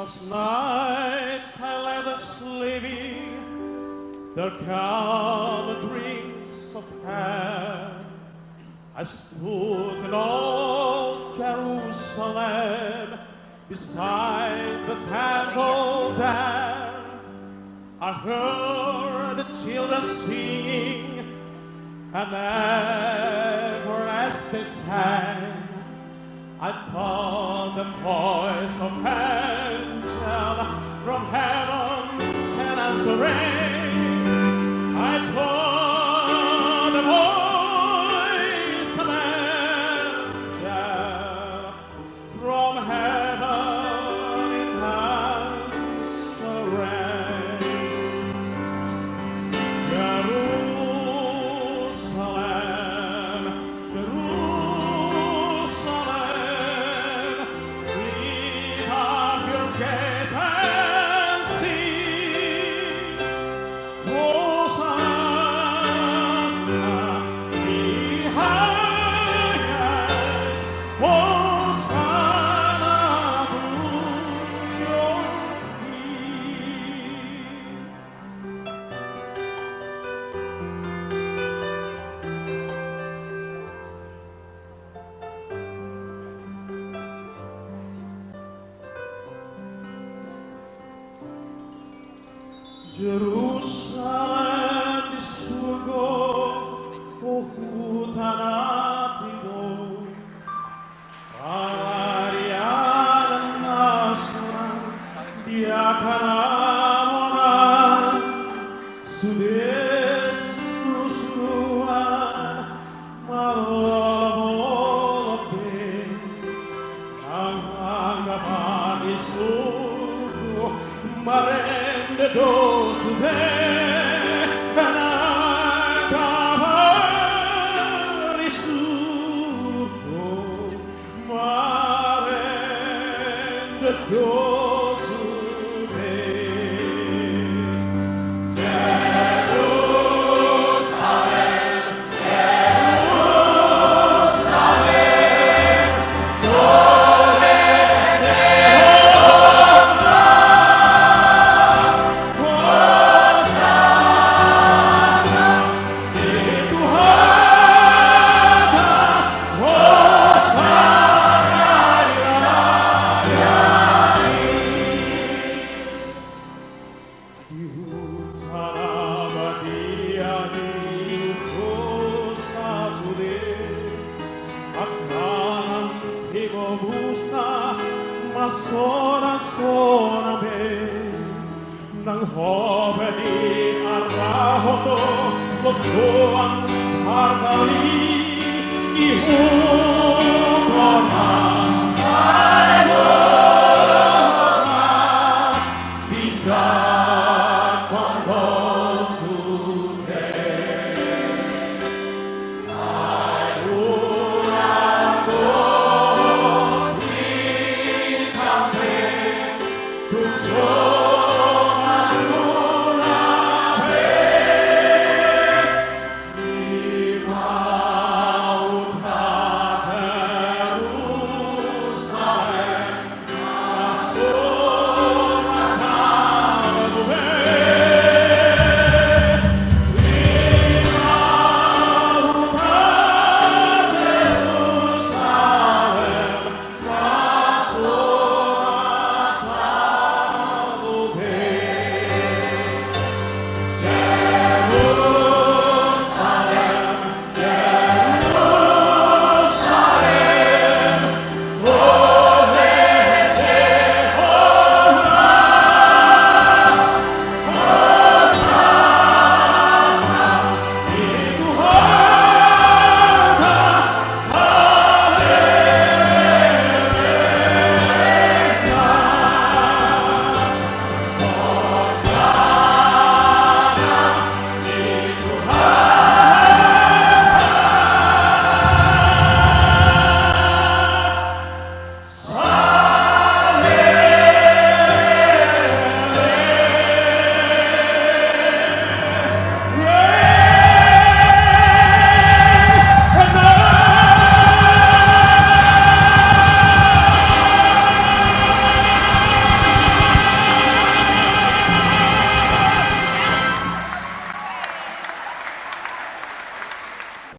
Last night I lay there sleeping, there came the dreams of heaven. I stood in old Jerusalem, beside the temple there. I heard the children singing, and ever as they sang, I thought the voice of angel from heaven sent answering. I thought the voice of angel from heaven in answering. Jerusalem, Jerusalem, lift up your gaze and see. Hosanna, the highest. Hosanna to your Jerusalem di surga, oh hutan hatimu, Maria dan Nasran, dia akan amonan, sudes kerusuhan, malam-malam ang anggapan isuko, marende dosu de anggapan isuko, marende dosu de. Mas ora nang hove di arrahoto los buang hargali ihu tornang